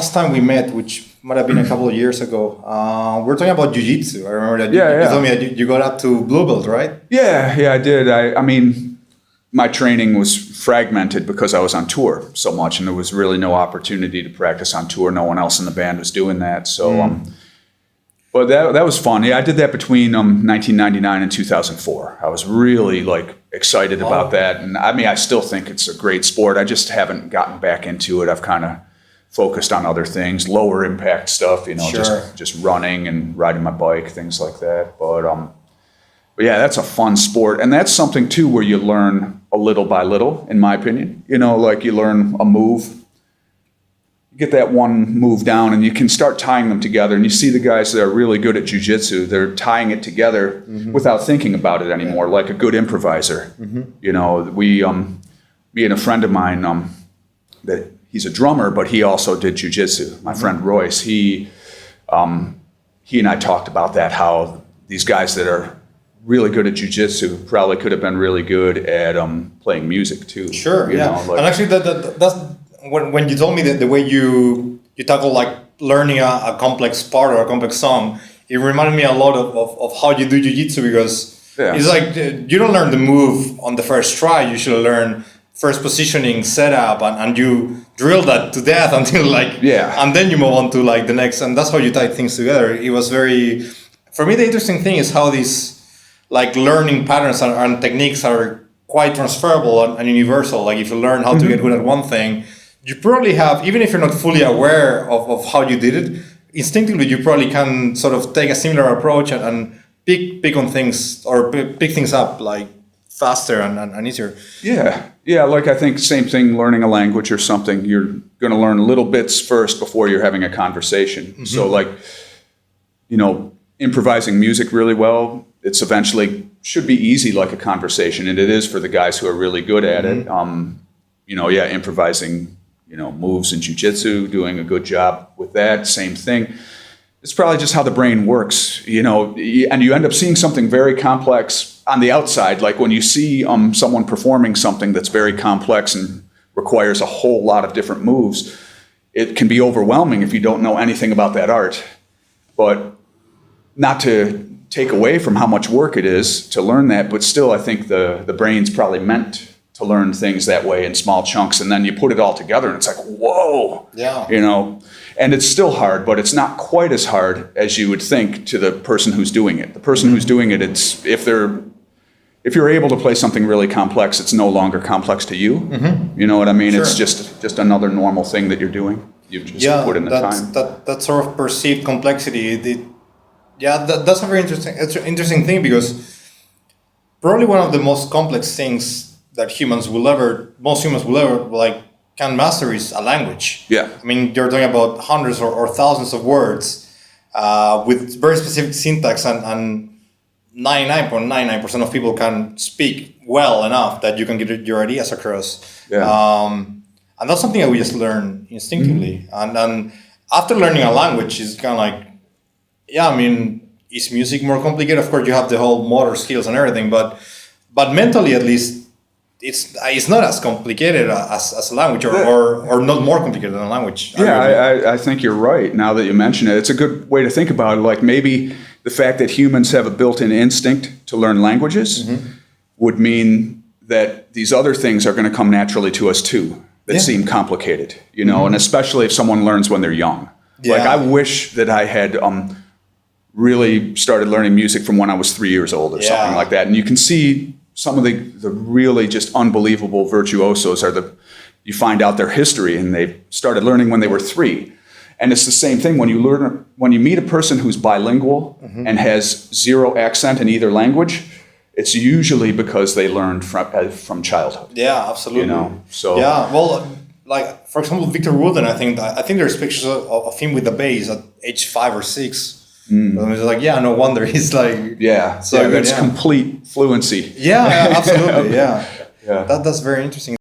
last time we met, which might have been a couple of years ago, we were talking about Jiu-Jitsu. I remember that you told me that you got up to blue belt, right? Yeah, I did. I mean, my training was fragmented because I was on tour so much, and there was really no opportunity to practice on tour. No one else in the band was doing that. So, but that was fun. Yeah, I did that between 1999 and 2004. I was really excited about that, and I mean, I still think it's a great sport. I just haven't gotten back into it. I've kind of focused on other things, lower impact stuff, just running and riding my bike, things like that. But yeah, that's a fun sport, and that's something too where you learn a little by little, in my opinion. You learn a move, you get that one move down, and you can start tying them together. And you see the guys that are really good at jiu-jitsu, they're tying it together without thinking about it anymore, like a good improviser. Me and a friend of mine, that he's a drummer, but he also did jiu-jitsu. My friend Royce, he and I talked about that, how these guys that are really good at jiu-jitsu probably could have been really good at playing music too. Sure, and actually that's when you told me that the way you tackle learning a complex part or a complex song, it reminded me a lot of how you do jiu-jitsu, because it's like you don't learn the move on the first try. You should learn first positioning, setup, and you drill that to death until and then you move on to the next, and that's how you tie things together. It was for me, the interesting thing is how these learning patterns and techniques are quite transferable and universal. If you learn how to get good at one thing, you probably have, even if you're not fully aware of how you did it, instinctively you probably can sort of take a similar approach and pick on things or pick things up faster and easier. Yeah, I think same thing, learning a language or something, you're going to learn little bits first before you're having a conversation. So improvising music really well, it's eventually should be easy like a conversation, and it is for the guys who are really good at it. Improvising, moves in jiu-jitsu, doing a good job with that, same thing. It's probably just how the brain works, and you end up seeing something very complex on the outside. Like when you see someone performing something that's very complex and requires a whole lot of different moves, it can be overwhelming if you don't know anything about that art. But not to take away from how much work it is to learn that, but still I think the brain's probably meant to learn things that way in small chunks, and then you put it all together and it's like, whoa, and it's still hard, but it's not quite as hard as you would think to the person who's doing it. The person who's doing it, it's if you're able to play something really complex, it's no longer complex to you. You know what I mean? Sure. It's just another normal thing that you're doing. You've just put in the time. That sort of perceived complexity, that's a very interesting thing, because probably one of the most complex things that most humans will ever can master is a language. Yeah. I mean, you're talking about hundreds or thousands of words with very specific syntax, and 99.99% of people can speak well enough that you can get your ideas across. And that's something that we just learn instinctively. And after learning a language, it's kind of is music more complicated? Of course, you have the whole motor skills and everything, but mentally, at least, it's not as complicated as a language, or not more complicated than a language. I think you're right. Now that you mention it, it's a good way to think about it. Maybe the fact that humans have a built-in instinct to learn languages would mean that these other things are going to come naturally to us too, that seem complicated, and especially if someone learns when they're young. I wish that I had really started learning music from when I was 3 years old or something like that. And you can see some of the really just unbelievable virtuosos you find out their history, and they started learning when they were 3. And it's the same thing when you meet a person who's bilingual and has zero accent in either language. It's usually because they learned from childhood. Yeah, absolutely. So for example, Victor Wooten, I think there's pictures of him with the bass at age 5 or 6. It's no wonder he's that's complete fluency. Absolutely. That's very interesting.